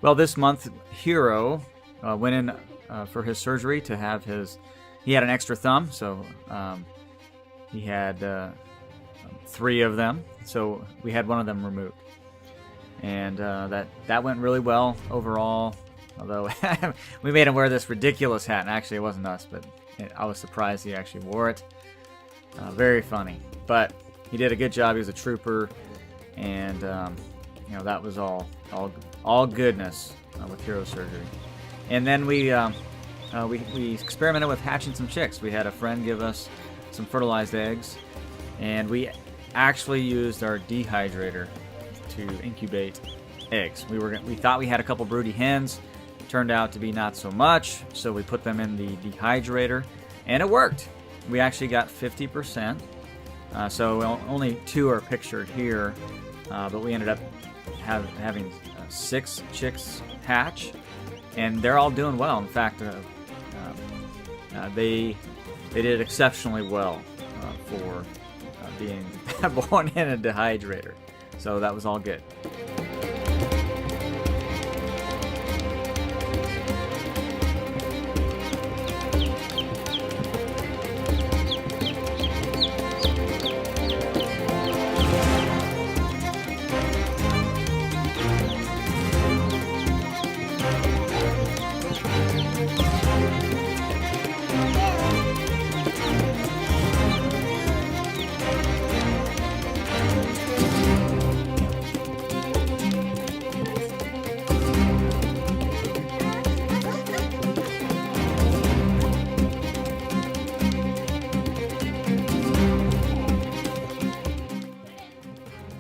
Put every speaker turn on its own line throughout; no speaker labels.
Well, this month, Hero went in for his surgery to have his. He had an extra thumb, so he had 3 of them. So we had one of them removed, and that went really well overall. Although we made him wear this ridiculous hat, and actually it wasn't us, but I was surprised he actually wore it. Very funny, but he did a good job. He was a trooper, and that was all goodness with Hero surgery. And then we experimented with hatching some chicks. We had a friend give us some fertilized eggs, and we actually used our dehydrator to incubate eggs. We thought we had a couple broody hens. Turned out to be not so much, so we put them in the dehydrator, and it worked. We actually got 50%. So only 2 are pictured here, but we ended up having 6 chicks hatch, and they're all doing well. In fact, they did exceptionally well for being born in a dehydrator. So that was all good.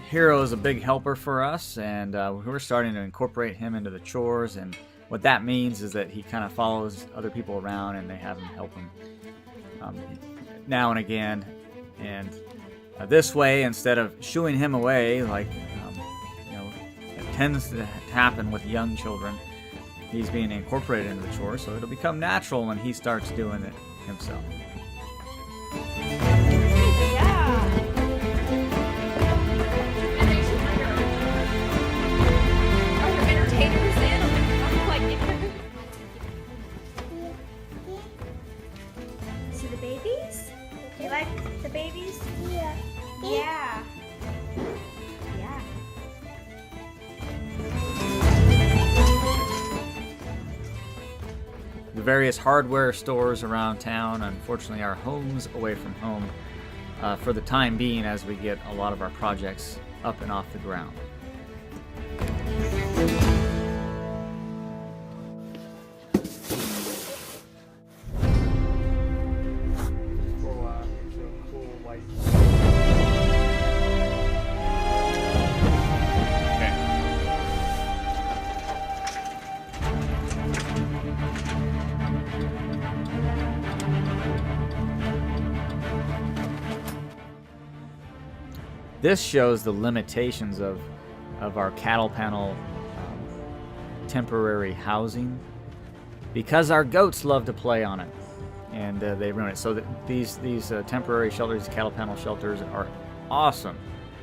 Hero is a big helper for us, and we're starting to incorporate him into the chores. And what that means is that he kind of follows other people around, and they have him help him now and again. And this way, instead of shooing him away, like it tends to happen with young children, he's being incorporated into the chores, so it'll become natural when he starts doing it himself. The various hardware stores around town, unfortunately, are homes away from home for the time being, as we get a lot of our projects up and off the ground. This shows the limitations of our cattle panel temporary housing, because our goats love to play on it, and they ruin it. So these temporary shelters, cattle panel shelters, are awesome.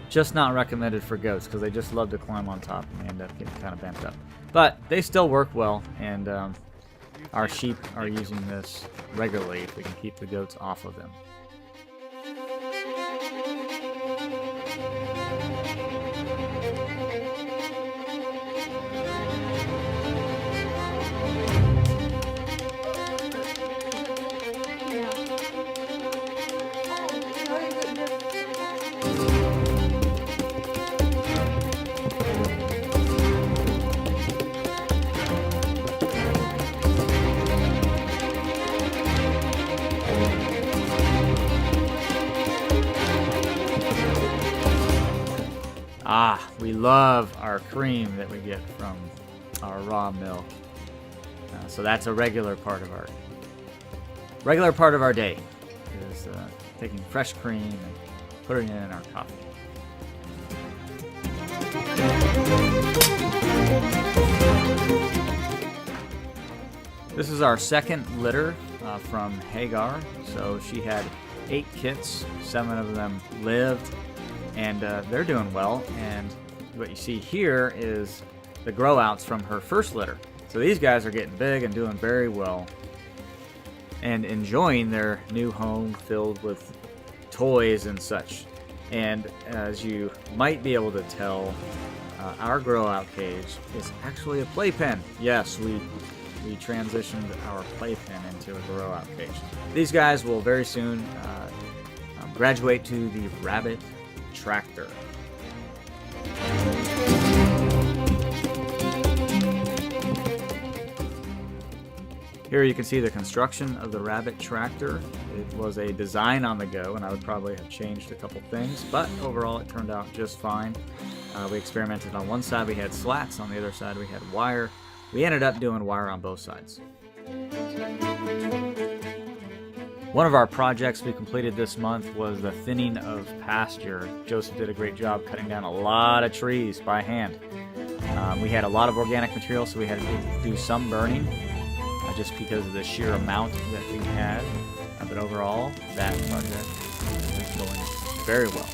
Just not recommended for goats, because they just love to climb on top and end up getting kind of bent up. But they still work well, and our sheep are using this regularly if we can keep the goats off of them. We love our cream that we get from our raw milk. So that's a regular part of our day, is taking fresh cream and putting it in our coffee. This is our second litter from Hagar. So she had 8 kits, 7 of them lived, and they're doing well. And what you see here is the grow outs from her first litter. So these guys are getting big and doing very well and enjoying their new home filled with toys and such. And as you might be able to tell, our grow out cage is actually a playpen. Yes, we transitioned our playpen into a grow out cage. These guys will very soon graduate to the rabbit tractor. Here you can see the construction of the rabbit tractor. It was a design on the go, and I would probably have changed a couple things, but overall it turned out just fine. We experimented on one side, we had slats, on the other side we had wire. We ended up doing wire on both sides. One of our projects we completed this month was the thinning of pasture. Joseph did a great job cutting down a lot of trees by hand. We had a lot of organic material, so we had to do some burning just because of the sheer amount that we had. But overall, that project is going very well.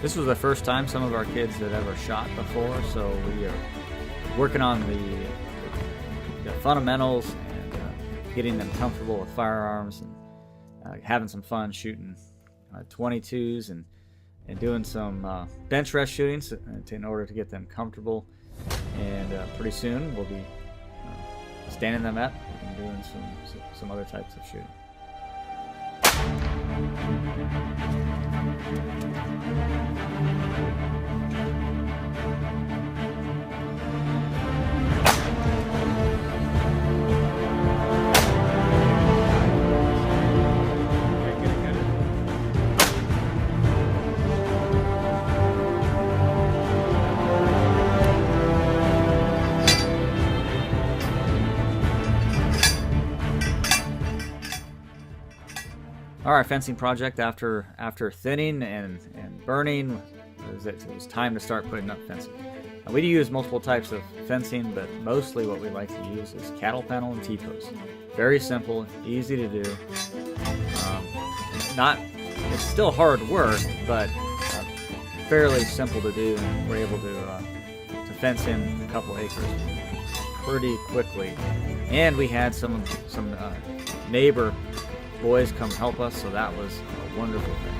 This was the first time some of our kids had ever shot before, so we are working on the fundamentals and getting them comfortable with firearms and having some fun shooting 22s and doing some bench rest shootings in order to get them comfortable. And pretty soon we'll be standing them up and doing some other types of shooting. All right, fencing project after thinning and burning, it was time to start putting up fencing. We do use multiple types of fencing, but mostly what we like to use is cattle panel and T-post. Very simple, easy to do. It's still hard work, but fairly simple to do, and we're able to fence in a couple acres pretty quickly. And we had some neighbor boys come help us, so that was a wonderful thing.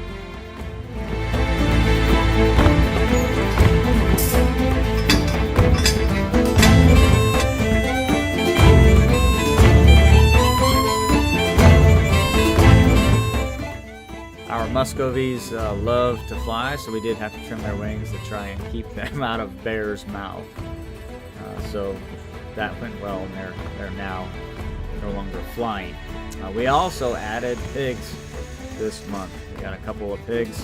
Our Muscovies love to fly, so we did have to trim their wings to try and keep them out of bear's mouth. So that went well, and they're now no longer flying. We also added pigs this month. We got a couple of pigs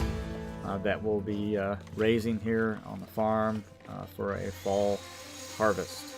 that we'll be raising here on the farm for a fall harvest.